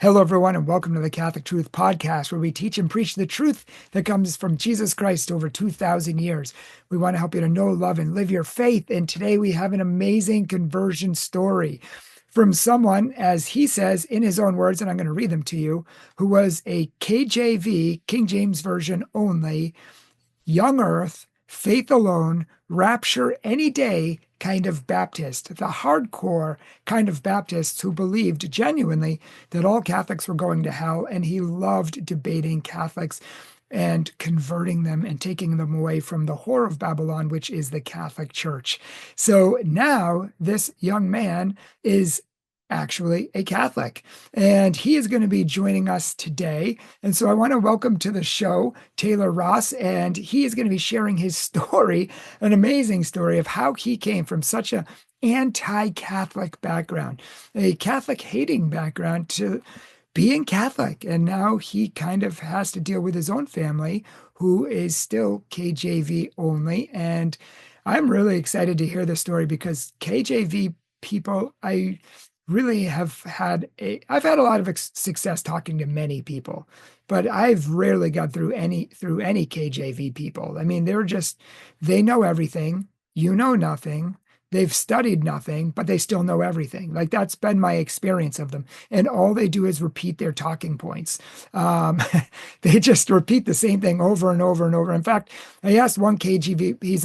Hello, everyone, and welcome to the Catholic Truth Podcast, where we teach and preach the truth that comes from Jesus Christ over 2,000 years. We want to help you to know, love, and live your faith. And today we have an amazing conversion story from someone, as he says in his own words, and I'm going to read them to you, who was a KJV, King James Version only, young earth, faith alone, rapture any day kind of Baptist, the hardcore kind of Baptists who believed genuinely that all Catholics were going to hell. And he loved debating Catholics and converting them and taking them away from the whore of Babylon, which is the Catholic Church. So now this young man is actually a Catholic, and he is going to be joining us today. And so I want to welcome to the show Taylor Ross, and he is going to be sharing his story, an amazing story of how he came from such a anti-Catholic background, a Catholic hating background, to being Catholic. And now he kind of has to deal with his own family, who is still KJV only. And I'm really excited to hear this story because KJV people, I've had a lot of success talking to many people, but I've rarely got through any KJV people. I mean, they know everything, you know nothing, they've studied nothing, but they still know everything. Like, that's been my experience of them. And all they do is repeat their talking points. Um, they just repeat the same thing over and over and over. In fact, I asked one KJV, he's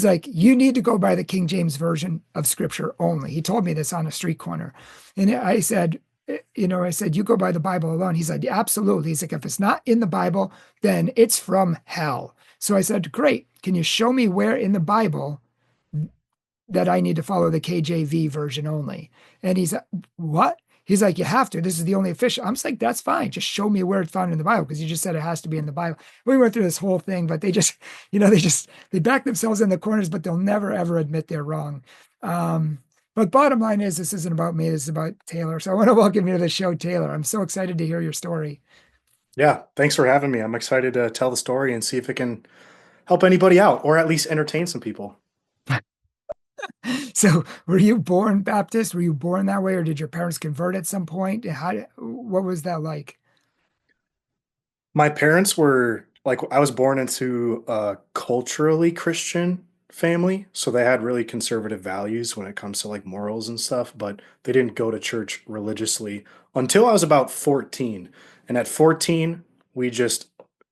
like, you need to go by the King James Version of Scripture only. He told me this on a street corner. And I said, you go by the Bible alone. He's like, absolutely. He's like, if it's not in the Bible, then it's from hell. So I said, great. Can you show me where in the Bible that I need to follow the KJV version only? And he's like, what? He's like, you have to. This is the only official. I'm just like, that's fine. Just show me where it's found in the Bible, because you just said it has to be in the Bible. We went through this whole thing, but they just, they back themselves in the corners, but they'll never, ever admit they're wrong. But bottom line is, this isn't about me. This is about Taylor. So I want to welcome you to the show, Taylor. I'm so excited to hear your story. Yeah, thanks for having me. I'm excited to tell the story and see if it can help anybody out or at least entertain some people. So were you born Baptist? Were you born that way, or did your parents convert at some point? What was that like? My parents were like, I was born into a culturally Christian family, so they had really conservative values when it comes to like morals and stuff, but they didn't go to church religiously until I was about 14. And at 14, we just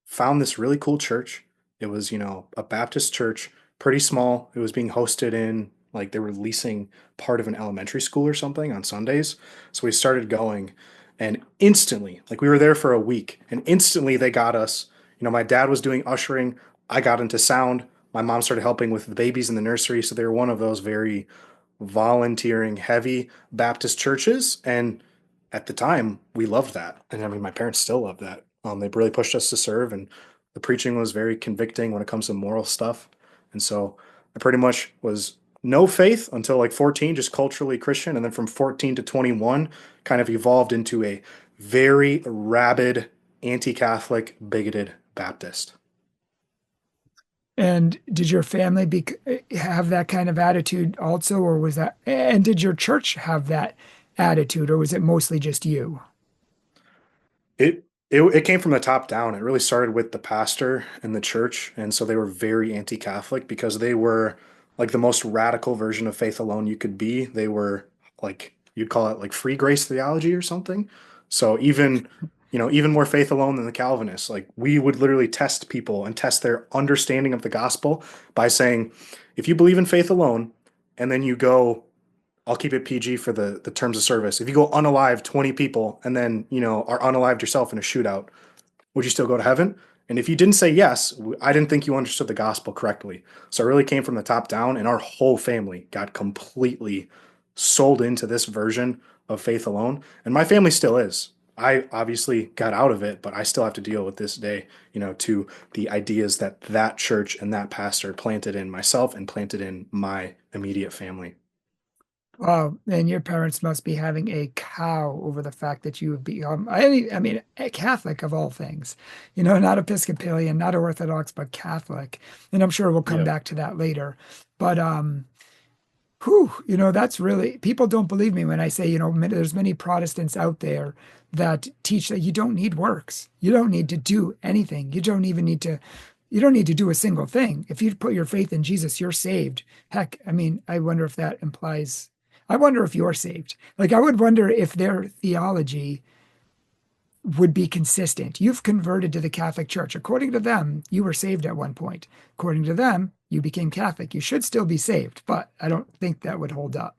found this really cool church. It was, a Baptist church, pretty small. It was being hosted in, like, they were leasing part of an elementary school or something on Sundays. So we started going, and instantly, like, we were there for a week, and instantly they got us. My dad was doing ushering. I got into sound. My mom started helping with the babies in the nursery. So they were one of those very volunteering, heavy Baptist churches. And at the time, we loved that. And I mean, my parents still love that. They really pushed us to serve, and the preaching was very convicting when it comes to moral stuff. And so I pretty much was no faith until like 14, just culturally Christian. And then from 14 to 21, kind of evolved into a very rabid, anti Catholic, bigoted Baptist. And did your family have that kind of attitude also, or and did your church have that attitude, or was it mostly just you? It came from the top down. It really started with the pastor and the church, and so they were very anti-Catholic because they were like the most radical version of faith alone you could be. They were like, you'd call it like free grace theology or something. So even more faith alone than the Calvinists. Like, we would literally test people and test their understanding of the gospel by saying, if you believe in faith alone, and then you go, I'll keep it PG for the terms of service. If you go unalive 20 people and then, are unalived yourself in a shootout, would you still go to heaven? And if you didn't say yes, I didn't think you understood the gospel correctly. So it really came from the top down, and our whole family got completely sold into this version of faith alone. And my family still is. I obviously got out of it, but I still have to deal with this day, to the ideas that that church and that pastor planted in myself and planted in my immediate family. Wow, and your parents must be having a cow over the fact that you would be, I mean, a Catholic of all things, not Episcopalian, not Orthodox, but Catholic. And I'm sure we'll come Yeah. back to that later. But Whew, that's really, people don't believe me when I say, there's many Protestants out there that teach that you don't need works. You don't need to do anything. You don't need to do a single thing. If you put your faith in Jesus, you're saved. Heck, I mean, I wonder if that implies, I wonder if you're saved. Like, I would wonder if their theology would be consistent. You've converted to the Catholic Church. According to them, you were saved at one point. According to them, you became Catholic. You should still be saved, but I don't think that would hold up.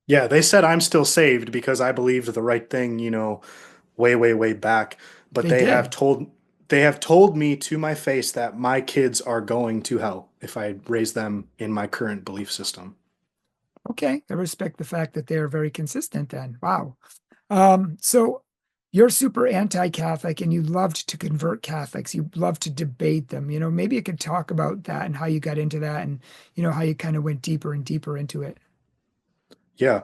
Yeah, they said I'm still saved because I believed the right thing, way, way, way back. But They did. they have told me to my face that my kids are going to hell if I raise them in my current belief system. Okay, I respect the fact that they are very consistent then. Wow. So you're super anti-Catholic and you loved to convert Catholics. You loved to debate them. Maybe you could talk about that and how you got into that and, how you kind of went deeper and deeper into it. Yeah.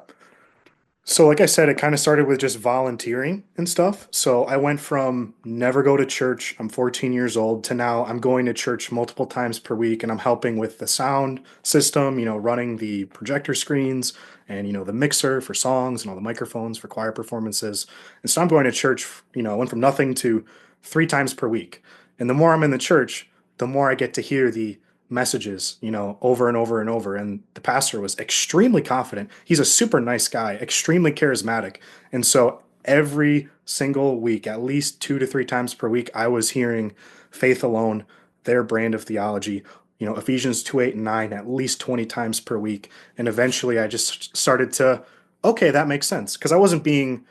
So, like I said, it kind of started with just volunteering and stuff. So, I went from never go to church, I'm 14 years old, to now I'm going to church multiple times per week and I'm helping with the sound system, running the projector screens and, the mixer for songs and all the microphones for choir performances. And so, I'm going to church, I went from nothing to 3 times per week. And the more I'm in the church, the more I get to hear the messages, over and over and over. And the pastor was extremely confident. He's a super nice guy, extremely charismatic. And so every single week, at least 2 to 3 times per week, I was hearing faith alone, their brand of theology, Ephesians 2, 8, and 9, at least 20 times per week. And eventually I just started to, okay, that makes sense. Because I wasn't being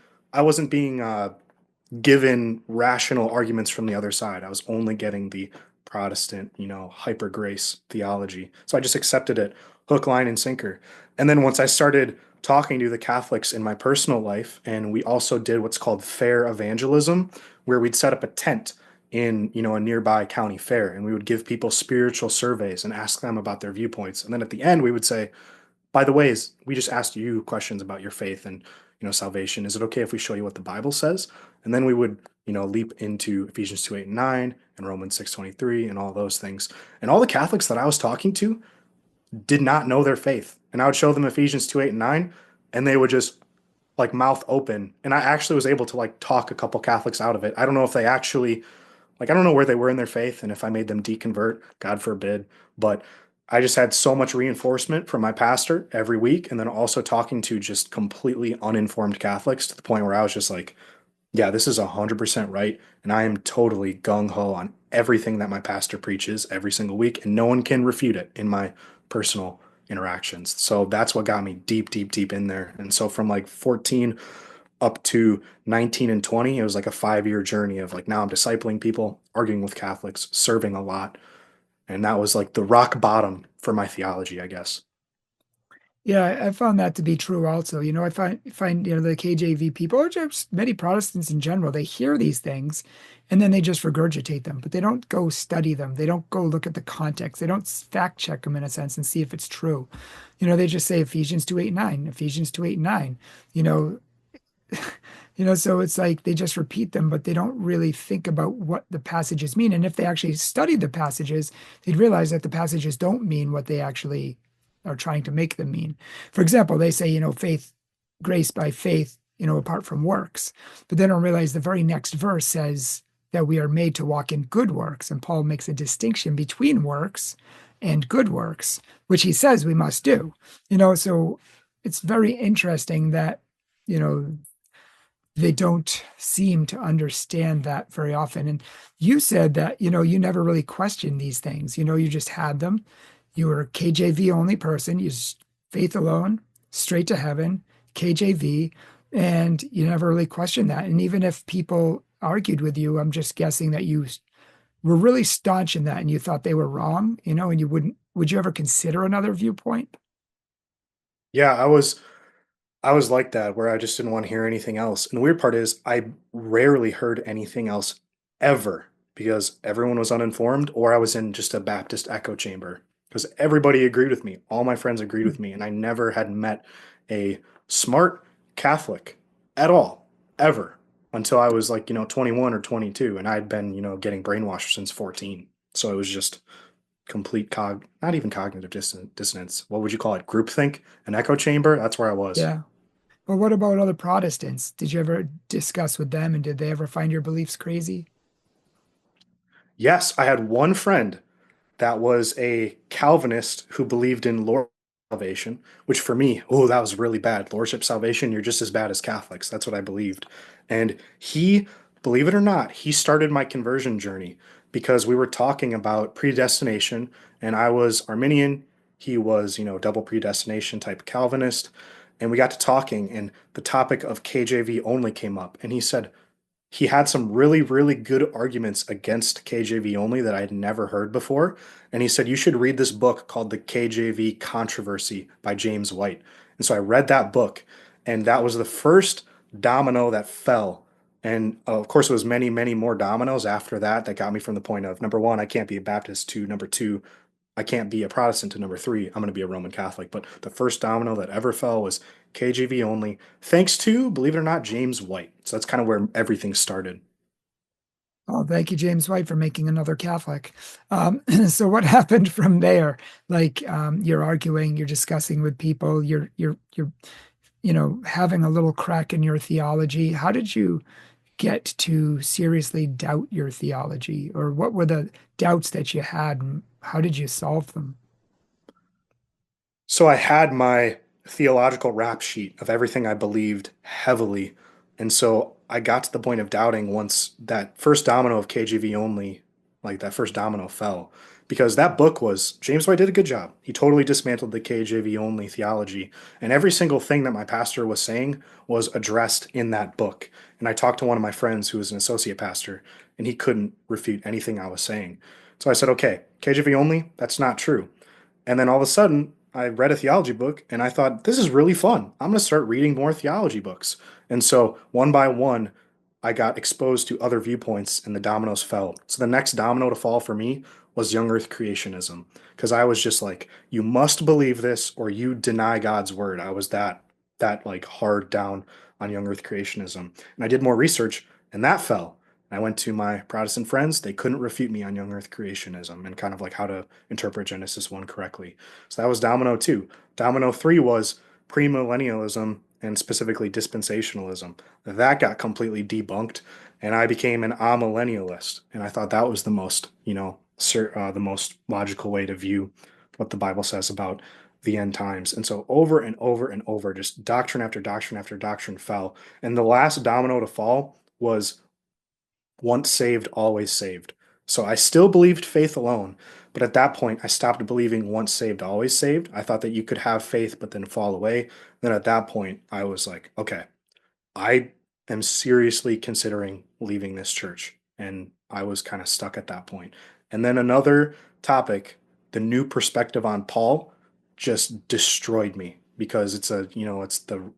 given rational arguments from the other side. I was only getting the Protestant, hyper grace theology. So I just accepted it hook, line, and sinker. And then once I started talking to the Catholics in my personal life, and we also did what's called fair evangelism, where we'd set up a tent in, a nearby county fair, and we would give people spiritual surveys and ask them about their viewpoints. And then at the end, we would say, by the way, we just asked you questions about your faith and salvation. Is it okay if we show you what the Bible says? And then we would leap into Ephesians 2, 8, and 9 and Romans 6:23 and all those things. And all the Catholics that I was talking to did not know their faith. And I would show them Ephesians 2, 8, and 9, and they would just like mouth open. And I actually was able to like talk a couple Catholics out of it. I don't know if they actually like, I don't know where they were in their faith and if I made them deconvert, God forbid. But I just had so much reinforcement from my pastor every week. And then also talking to just completely uninformed Catholics to the point where I was just like, yeah, this is 100% right. And I am totally gung ho on everything that my pastor preaches every single week. And no one can refute it in my personal interactions. So that's what got me deep, deep, deep in there. And so from like 14 up to 19 and 20, it was like a 5 year journey of like now I'm discipling people, arguing with Catholics, serving a lot. And that was like the rock bottom for my theology, I guess. Yeah, I found that to be true also. I find, the KJV people, or just many Protestants in general, they hear these things and then they just regurgitate them, but they don't go study them. They don't go look at the context. They don't fact check them in a sense and see if it's true. They just say Ephesians 2, 8, 9, Ephesians 2, 8, 9, you know, so it's like they just repeat them, but they don't really think about what the passages mean. And if they actually studied the passages, they'd realize that the passages don't mean what they actually are trying to make them mean. For example, they say, faith, grace by faith, apart from works. But they don't realize the very next verse says that we are made to walk in good works. And Paul makes a distinction between works and good works, which he says we must do. So it's very interesting that, you know, they don't seem to understand that very often. And you said that, you never really questioned these things. You just had them. You were a KJV only person. Faith alone, straight to heaven, KJV, and you never really questioned that. And even if people argued with you, I'm just guessing that you were really staunch in that and you thought they were wrong, and would you ever consider another viewpoint? Yeah, I was like that where I just didn't want to hear anything else. And the weird part is I rarely heard anything else ever because everyone was uninformed or I was in just a Baptist echo chamber because everybody agreed with me. All my friends agreed with me and I never had met a smart Catholic at all ever until I was like, 21 or 22 and I'd been, getting brainwashed since 14. So it was just complete not even cognitive dissonance. What would you call it? Groupthink, an echo chamber. That's where I was. Yeah. But what about other Protestants? Did you ever discuss with them and did they ever find your beliefs crazy? Yes, I had one friend that was a Calvinist who believed in Lord salvation, which for me, oh, that was really bad. Lordship salvation, you're just as bad as Catholics. That's what I believed. And he, believe it or not, he started my conversion journey because we were talking about predestination, and I was Arminian. He was, double predestination type Calvinist. And we got to talking, and the topic of KJV only came up. And he said, he had some really, really good arguments against KJV only that I had never heard before. And he said, you should read this book called The KJV Controversy by James White. And so I read that book, and that was the first domino that fell. And of course, it was many, many more dominoes after that that got me from the point of number one, I can't be a Baptist, to number two, I can't be a Protestant, to number three, I'm going to be a Roman Catholic. But the first domino that ever fell was KJV only, thanks to, believe it or not, James White. So that's kind of where everything started. Oh, thank you, James White, for making another Catholic. So what happened from there? Like, you're arguing, you're discussing with people, you're, having a little crack in your theology. How did you get to seriously doubt your theology? Or what were the doubts that you had, and how did you solve them? So I had my theological rap sheet of everything I believed heavily. And so I got to the point of doubting once that first domino of KGV only, like that first domino fell. Because that book was, James White did a good job. He totally dismantled the KJV only theology. And every single thing that my pastor was saying was addressed in that book. And I talked to one of my friends who was an associate pastor, and he couldn't refute anything I was saying. So I said, okay, KJV only, that's not true. And then all of a sudden, I read a theology book and I thought, this is really fun. I'm going to start reading more theology books. And so one by one, I got exposed to other viewpoints and the dominoes fell. So the next domino to fall for me was young earth creationism. Because I was just like, you must believe this or you deny God's word. I was that like hard down on young earth creationism. And I did more research and that fell. I went to my Protestant friends. They couldn't refute me on young earth creationism and kind of like how to interpret Genesis 1 correctly. So that was domino 2. Domino 3 was premillennialism and specifically dispensationalism. That got completely debunked and I became an amillennialist. And I thought that was the most, the most logical way to view what the Bible says about the end times. And so over and over and over, just doctrine after doctrine after doctrine fell. And the last domino to fall was once saved, always saved. So I still believed faith alone, but at that point, I stopped believing once saved, always saved. I thought that you could have faith, but then fall away. Then at that point, I was like, okay, I am seriously considering leaving this church. And I was kind of stuck at that point. And then another topic, the new perspective on Paul, just destroyed me because it's the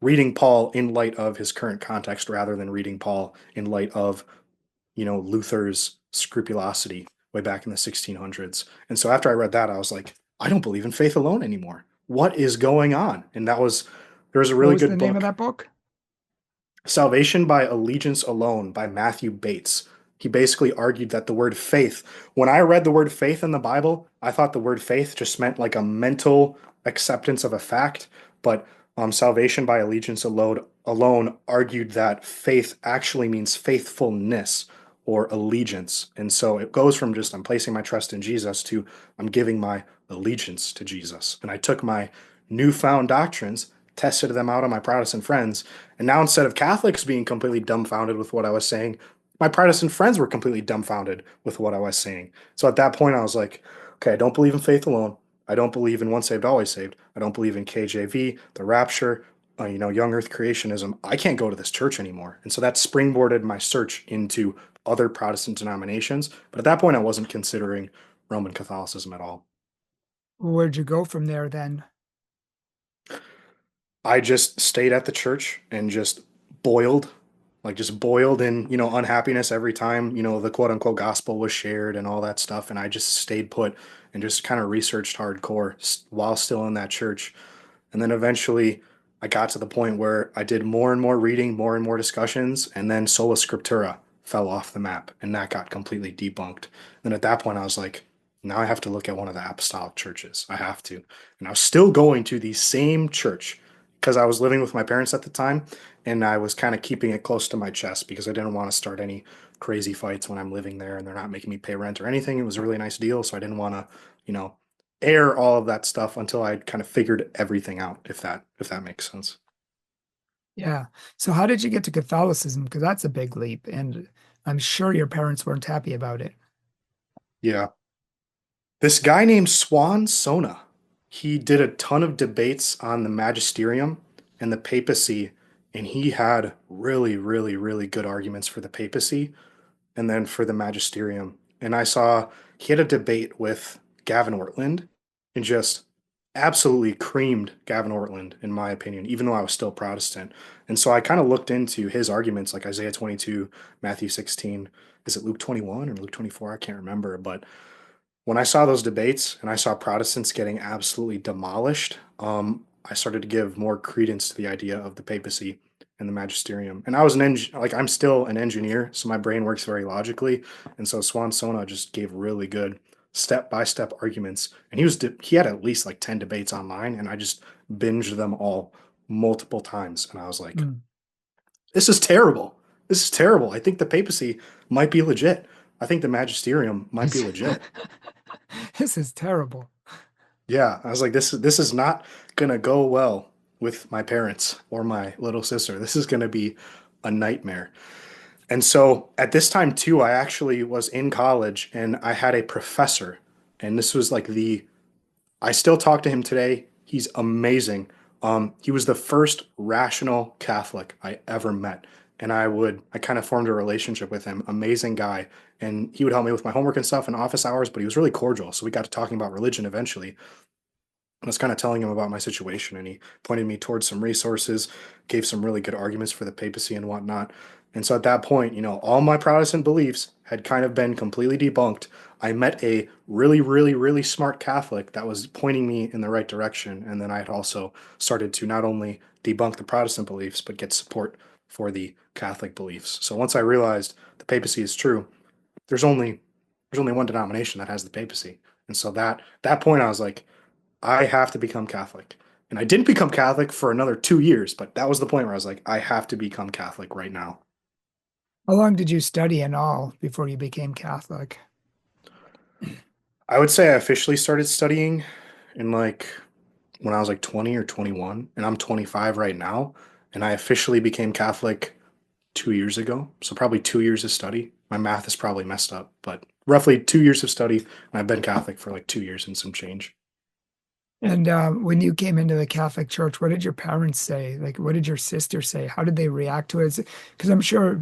reading Paul in light of his current context rather than reading Paul in light of Luther's scrupulosity way back in the 1600s. And so after I read that, I was like, I don't believe in faith alone anymore. What is going on? And there was a What really was the good name of book, that book? Salvation by Allegiance Alone by Matthew Bates. He basically argued that the word faith, when I read the word faith in the Bible, I thought the word faith just meant like a mental acceptance of a fact. But Salvation by Allegiance alone argued that faith actually means faithfulness or allegiance. And so it goes from just I'm placing my trust in Jesus to I'm giving my allegiance to Jesus. And I took my newfound doctrines, tested them out on my Protestant friends, and now instead of Catholics being completely dumbfounded with what I was saying, my Protestant friends were completely dumbfounded with what I was saying. So at that point, I was like, okay, I don't believe in faith alone. I don't believe in once saved, always saved. I don't believe in KJV, the rapture, young earth creationism. I can't go to this church anymore. And so that springboarded my search into other Protestant denominations. But at that point, I wasn't considering Roman Catholicism at all. Where'd you go from there then? I just stayed at the church and boiled, just boiled in, unhappiness every time, the quote unquote gospel was shared and all that stuff. And I just stayed put and just kind of researched hardcore while still in that church. And then eventually I got to the point where I did more and more reading, more and more discussions, and then Sola Scriptura fell off the map and that got completely debunked. And at that point, I was like, Now I have to look at one of the apostolic churches. I have to. And I was still going to the same church because I was living with my parents at the time and I was kind of keeping it close to my chest because I didn't want to start any crazy fights when I'm living there and they're not making me pay rent or anything. It was a really nice deal. So I didn't want to, you know, air all of that stuff until I'd kind of figured everything out, if that makes sense. Yeah. So how did you get to Catholicism? Because that's a big leap, and I'm sure your parents weren't happy about it. Yeah. This guy named Swan Sona, he did a ton of debates on the magisterium and the papacy, and he had really, really, really good arguments for the papacy and then for the magisterium. And I saw he had a debate with Gavin Ortland and just absolutely creamed Gavin Ortland, in my opinion, even though I was still Protestant. And so I kind of looked into his arguments like Isaiah 22, Matthew 16. Is it Luke 21 or Luke 24? I can't remember. But when I saw those debates and I saw Protestants getting absolutely demolished, I started to give more credence to the idea of the papacy and the magisterium. And I was like I'm still an engineer, so my brain works very logically. And so Swan Sona just gave really good step by step arguments. And he had at least like 10 debates online, and I just binged them all multiple times. And I was like, Mm. this is terrible. This is terrible. I think the papacy might be legit. I think the magisterium might be legit. This is terrible. Yeah, I was like, this is not gonna go well with my parents or my little sister. This is gonna be a nightmare. And so at this time too, I actually was in college and I had a professor, and this was like the I still talk to him today. He's amazing. He was the first rational Catholic I ever met. And I kind of formed a relationship with him. Amazing guy. And he would help me with my homework and stuff in office hours, but he was really cordial. So we got to talking about religion eventually. I was kind of telling him about my situation, and he pointed me towards some resources, gave some really good arguments for the papacy and whatnot. And so at that point, all my Protestant beliefs had kind of been completely debunked. I met a really, really, really smart Catholic that was pointing me in the right direction. And then I had also started to not only debunk the Protestant beliefs, but get support for the Catholic beliefs. So once I realized the papacy is true, there's only there's only one denomination that has the papacy. And so that point I was like, I have to become Catholic. And I didn't become Catholic for another 2 years, but that was the point where I was like, I have to become Catholic right now. How long did you study in all before you became Catholic? I would say I officially started studying in like when I was like 20 or 21, and I'm 25 right now. And I officially became Catholic 2 years ago. So probably 2 years of study. My math is probably messed up, but roughly 2 years of study. And I've been Catholic for like 2 years and some change. And when you came into the Catholic Church, what did your parents say? Like, what did your sister say? How did they react to it? Because I'm sure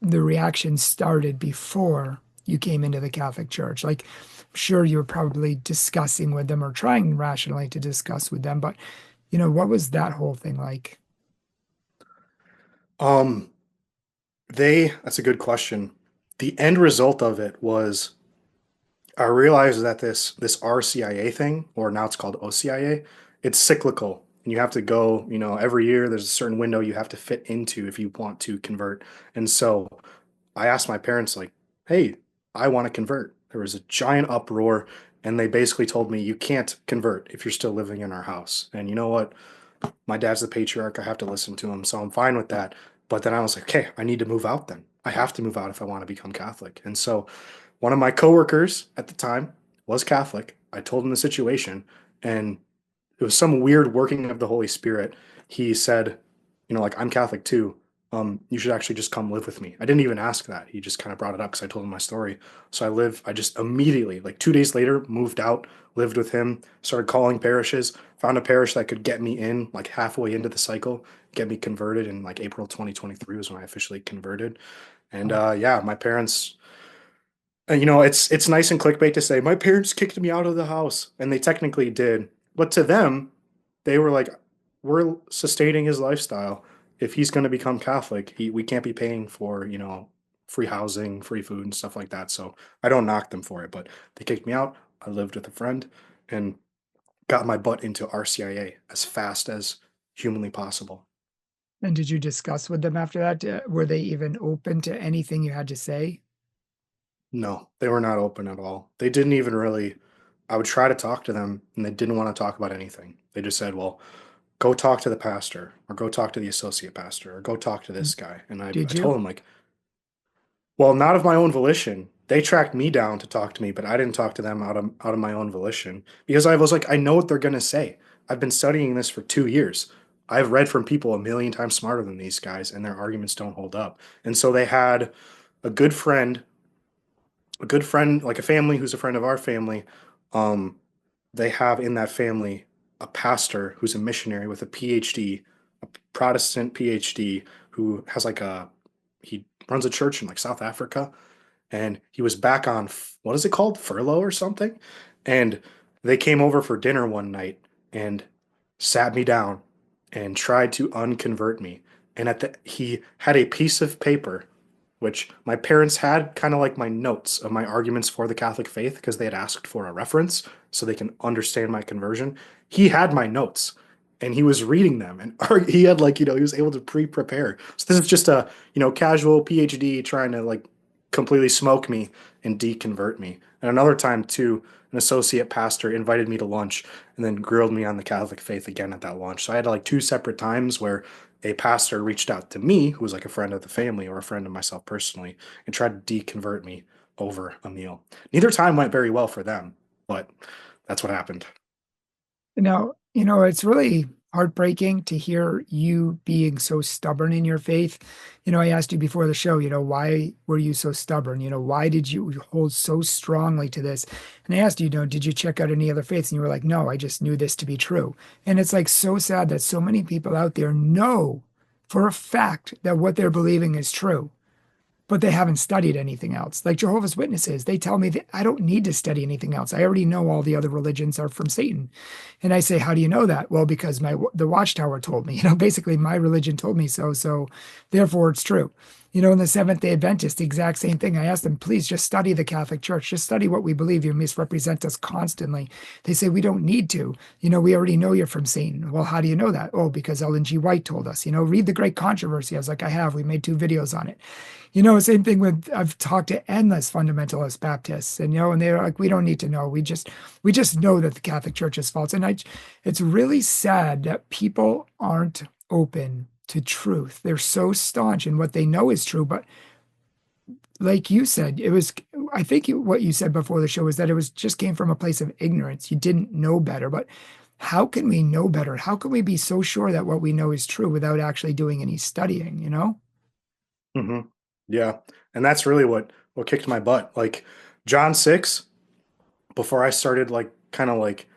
the reaction started before you came into the Catholic Church. Like, I'm sure you were probably discussing with them or trying rationally to discuss with them. But, what was that whole thing like? Um, that's a good question. The end result of it was I realized that this RCIA thing, or now it's called OCIA, it's cyclical. And you have to go, every year there's a certain window you have to fit into if you want to convert. And so I asked my parents, like, hey, I want to convert. There was a giant uproar, and they basically told me, you can't convert if you're still living in our house. And you know what? My dad's the patriarch. I have to listen to him. So I'm fine with that. But then I was like, okay, I need to move out then. I have to move out if I want to become Catholic. And so one of my coworkers at the time was Catholic. I told him the situation, and it was some weird working of the Holy Spirit. He said, like, I'm Catholic too. You should actually just come live with me. I didn't even ask that. He just kind of brought it up because I told him my story. So I just immediately, like 2 days later, moved out, lived with him, started calling parishes, found a parish that could get me in like halfway into the cycle, get me converted in like April 2023 was when I officially converted. And yeah, my parents, it's nice and clickbait to say my parents kicked me out of the house, and they technically did. But to them, they were like, "We're sustaining his lifestyle. If he's going to become Catholic, we can't be paying for free housing, free food, and stuff like that." So I don't knock them for it, but they kicked me out. I lived with a friend and got my butt into RCIA as fast as humanly possible. And did you discuss with them after that? Were they even open to anything you had to say? No, they were not open at all. They didn't even really. I would try to talk to them, and they didn't want to talk about anything. They just said, "Well, go talk to the pastor, or go talk to the associate pastor, or go talk to this guy." And I Did told you? them like, well, not of my own volition. They tracked me down to talk to me, but I didn't talk to them out of my own volition because I was like, I know what they're gonna say. I've been studying this for 2 years. I've read from people a million times smarter than these guys, and their arguments don't hold up. And so they had a good friend, a good friend, like a family who's a friend of our family. Um, they have in that family a pastor who's a missionary with a PhD, a Protestant PhD, who has like he runs a church in like South Africa, and he was back on what is it called, furlough or something. And they came over for dinner one night and sat me down and tried to unconvert me. And he had a piece of paper which my parents had, kind of like my notes of my arguments for the Catholic faith because they had asked for a reference so they can understand my conversion. He had my notes and he was reading them, and he had like, he was able to pre-prepare. So this is just a, casual PhD trying to like completely smoke me and deconvert me. And another time too, an associate pastor invited me to lunch and then grilled me on the Catholic faith again at that lunch. So I had like two separate times where a pastor reached out to me, who was like a friend of the family or a friend of myself personally, and tried to deconvert me over a meal. Neither time went very well for them, but that's what happened. Now, it's really heartbreaking to hear you being so stubborn in your faith. I asked you before the show, why were you so stubborn? Why did you hold so strongly to this? And I asked you, did you check out any other faiths? And you were like, no, I just knew this to be true. And it's like so sad that so many people out there know for a fact that what they're believing is true, but they haven't studied anything else. Like Jehovah's Witnesses, they tell me that I don't need to study anything else. I already know all the other religions are from Satan. And I say, how do you know that? Well, because the Watchtower told me. Basically my religion told me so. So therefore it's true. In the Seventh-day Adventist, the exact same thing. I asked them, please just study the Catholic Church. Just study what we believe. You misrepresent us constantly. They say we don't need to. We already know you're from Satan. Well, how do you know that? Oh, because Ellen G. White told us. Read the Great Controversy. I was like, I have. We made 2 videos on it. Same thing with I've talked to endless fundamentalist Baptists, and they're like, we don't need to know. We just know that the Catholic Church is false. And it's really sad that people aren't open to truth. They're so staunch in what they know is true, but like you said, I think what you said before the show was that it was just came from a place of ignorance. You didn't know better, but how can we know better? How can we be so sure that what we know is true without actually doing any studying? Hmm. Yeah, and that's really what kicked my butt. Like John 6, before I started like kind of like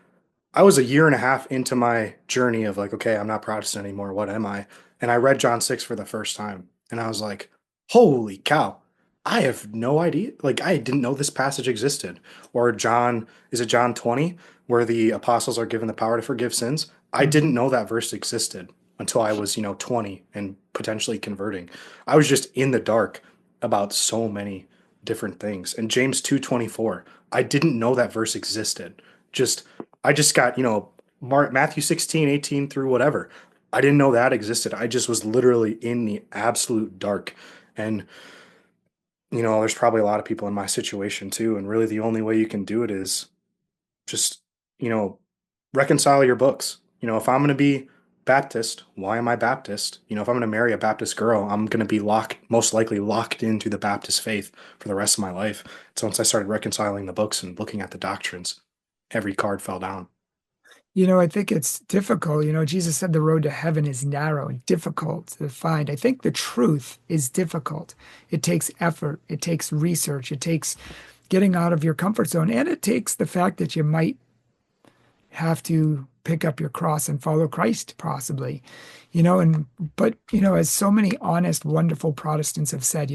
I was a year and a half into my journey of like, okay, I'm not Protestant anymore. What am I? And I read John 6 for the first time. And I was like, holy cow, I have no idea. Like, I didn't know this passage existed. Or is it John 20, where the apostles are given the power to forgive sins? I didn't know that verse existed until I was, 20 and potentially converting. I was just in the dark about so many different things. And James 2:24, I didn't know that verse existed. Just I just got, Matthew 16, 18 through whatever. I didn't know that existed. I just was literally in the absolute dark. And, there's probably a lot of people in my situation too. And really the only way you can do it is just, you know, reconcile your books. If I'm going to be Baptist, why am I Baptist? If I'm going to marry a Baptist girl, I'm going to be most likely locked into the Baptist faith for the rest of my life. So once I started reconciling the books and looking at the doctrines, every card fell down. I think it's difficult. Jesus said the road to heaven is narrow and difficult to find. I think the truth is difficult. It takes effort, it takes research, it takes getting out of your comfort zone, and it takes the fact that you might have to pick up your cross and follow Christ, possibly. As so many honest, wonderful Protestants have said,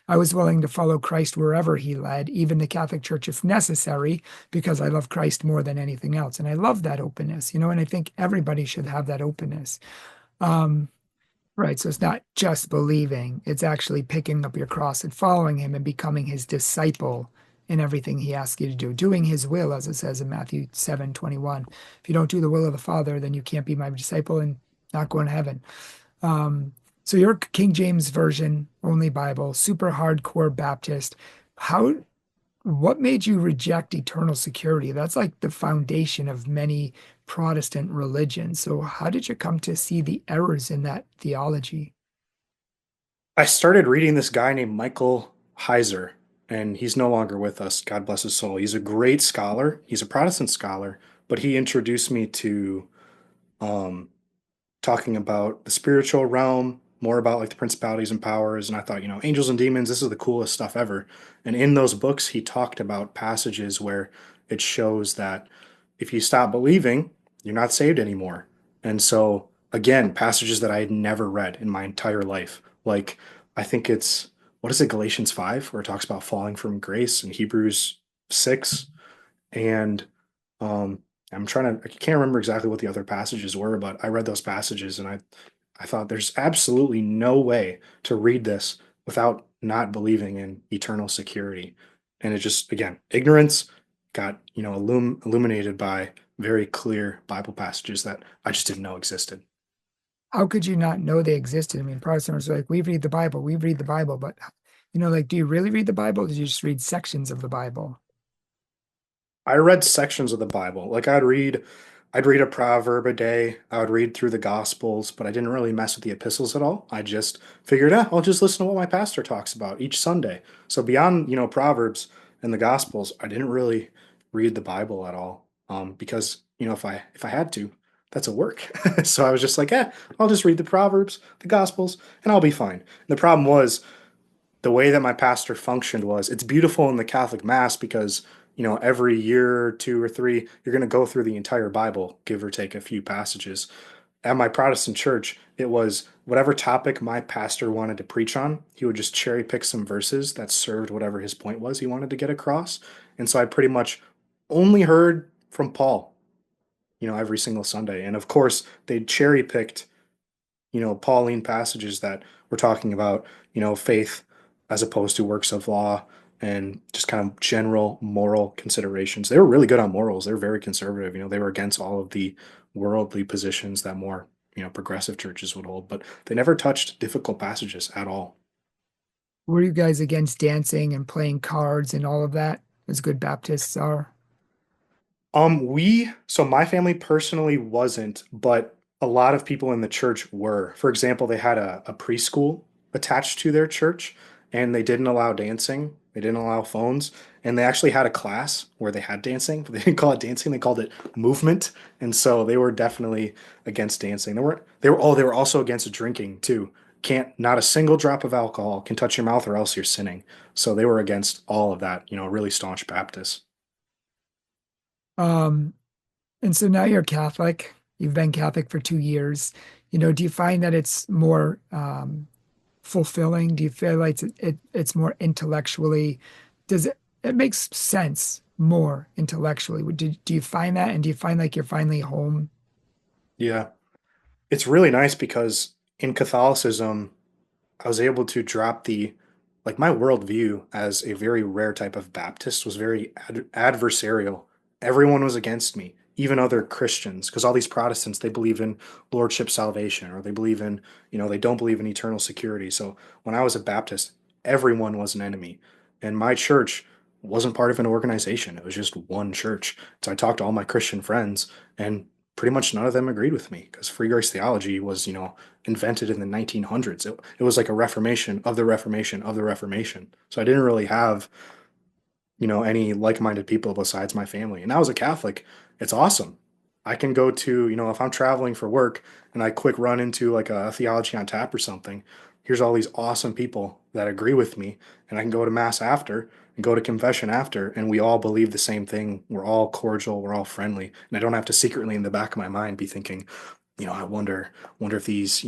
I was willing to follow Christ wherever he led, even the Catholic Church if necessary, because I love Christ more than anything else. And I love that openness, and I think everybody should have that openness. Um, right. So it's not just believing, it's actually picking up your cross and following him and becoming his disciple in everything he asks you to do, doing his will, as it says in Matthew 7:21. If you don't do the will of the Father, then you can't be my disciple and not go to heaven. Um, so you're King James Version only Bible, super hardcore Baptist. How What made you reject eternal security? That's like the foundation of many Protestant religions. So how did you come to see the errors in that theology? I started reading this guy named Michael Heiser, and he's no longer with us. God bless his soul. He's a great scholar. He's a Protestant scholar, but he introduced me to um, talking about the spiritual realm, more about like the principalities and powers. And I thought, angels and demons, this is the coolest stuff ever. And in those books, he talked about passages where it shows that if you stop believing, you're not saved anymore. And so, again, passages that I had never read in my entire life. Like, I think it's, what is it, Galatians 5, where it talks about falling from grace, and Hebrews 6. And um, I can't remember exactly what the other passages were, but I read those passages and I thought there's absolutely no way to read this without not believing in eternal security. And it just, again, ignorance got, illuminated by very clear Bible passages that I just didn't know existed. How could you not know they existed? I mean, Protestants are like, we read the Bible, we read the Bible, but like, do you really read the Bible? Or do you just read sections of the Bible? I read sections of the Bible. Like I'd read a proverb a day. I would read through the Gospels, but I didn't really mess with the epistles at all. I just figured, I'll just listen to what my pastor talks about each Sunday. So beyond, Proverbs and the Gospels, I didn't really read the Bible at all. Because, if I had to, that's a work. So I was just like, I'll just read the Proverbs, the Gospels, and I'll be fine. And the problem was the way that my pastor functioned was it's beautiful in the Catholic Mass because, every year or two or three, you're going to go through the entire Bible, give or take a few passages. At my Protestant church, it was whatever topic my pastor wanted to preach on, he would just cherry pick some verses that served whatever his point was he wanted to get across. And so I pretty much only heard from Paul, every single Sunday. And of course, they cherry picked Pauline passages that were talking about, faith as opposed to works of law and just kind of general moral considerations. They were really good on morals. They were very conservative. They were against all of the worldly positions that more, progressive churches would hold, but they never touched difficult passages at all. Were you guys against dancing and playing cards and all of that, as good Baptists are? So my family personally wasn't, but a lot of people in the church were. For example, they had a preschool attached to their church and they didn't allow dancing. They didn't allow phones. And they actually had a class where they had dancing, but they didn't call it dancing. They called it movement. And so they were definitely against dancing. They were also against drinking too. Not a single drop of alcohol can touch your mouth or else you're sinning. So they were against all of that, really staunch Baptists. Um, and so now you're Catholic. You've been Catholic for 2 years. Do you find that it's more fulfilling? Do you feel like it's more intellectually, does it makes sense more intellectually? Do you find that? And do you find like you're finally home? Yeah. It's really nice because in Catholicism, I was able to drop my worldview as a very rare type of Baptist was very adversarial. Everyone was against me, even other Christians, because all these Protestants, they believe in lordship salvation or they believe in, they don't believe in eternal security. So when I was a Baptist, everyone was an enemy. And my church wasn't part of an organization, it was just one church. So I talked to all my Christian friends, and pretty much none of them agreed with me because free grace theology was, invented in the 1900s. It was like a reformation of the reformation of the reformation. So I didn't really have, any like-minded people besides my family. And I was a Catholic. It's awesome. I can go to, if I'm traveling for work and I quick run into like a theology on tap or something, here's all these awesome people that agree with me, and I can go to mass after and go to confession after, and we all believe the same thing. We're all cordial, we're all friendly, and I don't have to secretly in the back of my mind be thinking, I wonder if these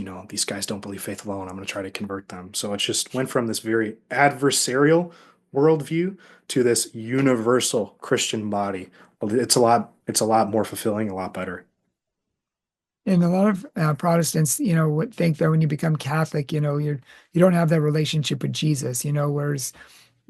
guys don't believe faith alone. I'm going to try to convert them. So it just went from this very adversarial worldview to this universal Christian body. It's a lot more fulfilling, a lot better. And a lot of Protestants, would think that when you become Catholic, you don't have that relationship with Jesus, whereas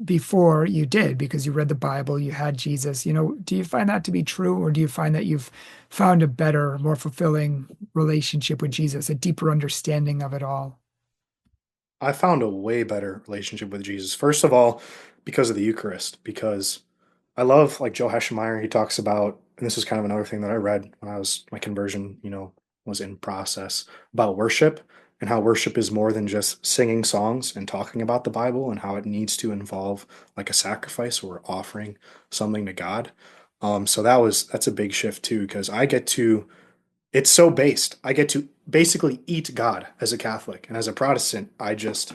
before you did because you read the Bible, you had Jesus. Do you find that to be true, or do you find that you've found a better, more fulfilling relationship with Jesus, a deeper understanding of it all? I found a way better relationship with Jesus. First of all, because of the Eucharist, because I love like Joe Heschmeyer. He talks about, and this is kind of another thing that I read when I was my conversion, was in process, about worship and how worship is more than just singing songs and talking about the Bible, and how it needs to involve like a sacrifice or offering something to God. So that's a big shift too, because it's so based. I get to basically eat God as a Catholic, and as a Protestant, I just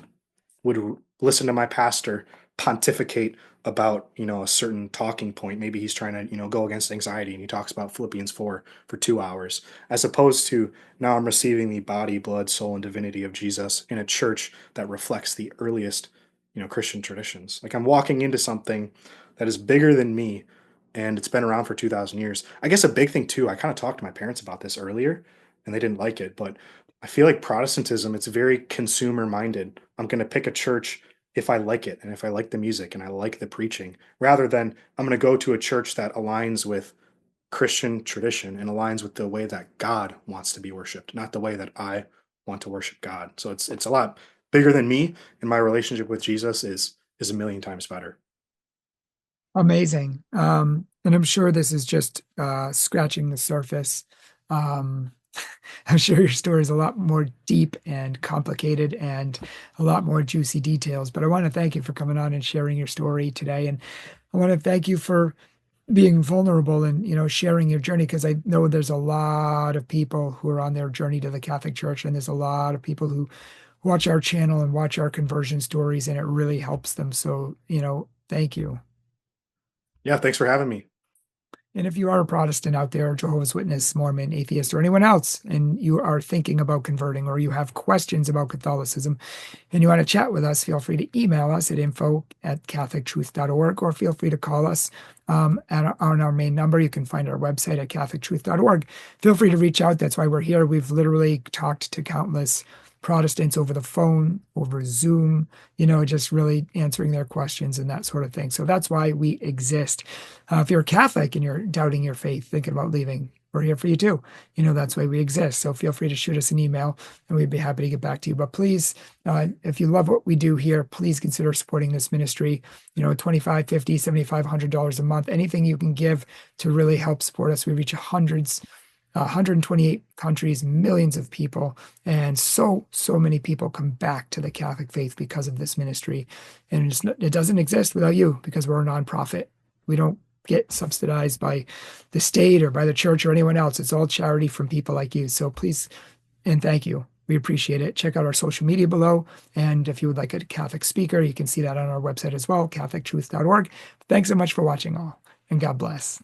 would listen to my pastor pontificate about a certain talking point. Maybe he's trying to go against anxiety, and he talks about Philippians 4 for 2 hours, as opposed to now I'm receiving the body, blood, soul, and divinity of Jesus in a church that reflects the earliest Christian traditions. Like, I'm walking into something that is bigger than me, and it's been around for 2,000 years. I guess a big thing too, I kind of talked to my parents about this earlier, and they didn't like it, but I feel like Protestantism, it's very consumer minded. I'm going to pick a church if I like it and if I like the music and I like the preaching, rather than I'm going to go to a church that aligns with Christian tradition and aligns with the way that God wants to be worshiped, not the way that I want to worship God. So it's a lot bigger than me, and my relationship with Jesus is a million times better. Amazing. And I'm sure this is just scratching the surface. Um, I'm sure your story is a lot more deep and complicated and a lot more juicy details. But I want to thank you for coming on and sharing your story today. And I want to thank you for being vulnerable and sharing your journey, because I know there's a lot of people who are on their journey to the Catholic Church, and there's a lot of people who watch our channel and watch our conversion stories, and it really helps them. So, thank you. Yeah, thanks for having me. And if you are a Protestant out there, Jehovah's Witness, Mormon, atheist, or anyone else, and you are thinking about converting, or you have questions about Catholicism and you want to chat with us, feel free to email us at info@catholictruth.org, or feel free to call us on our main number. You can find our website at catholictruth.org. Feel free to reach out. That's why we're here. We've literally talked to countless Protestants over the phone, over Zoom, just really answering their questions and that sort of thing. So that's why we exist. If you're a Catholic and you're doubting your faith, thinking about leaving, we're here for you too. That's why we exist. So feel free to shoot us an email and we'd be happy to get back to you. But please, if you love what we do here, please consider supporting this ministry. $25, $50, $75, $100 a month, anything you can give to really help support us. We reach 128 countries, millions of people, and so many people come back to the Catholic faith because of this ministry. And it doesn't exist without you, because we're a nonprofit. We don't get subsidized by the state or by the church or anyone else. It's all charity from people like you. So please, and thank you. We appreciate it. Check out our social media below. And if you would like a Catholic speaker, you can see that on our website as well, catholictruth.org. Thanks so much for watching all, and God bless.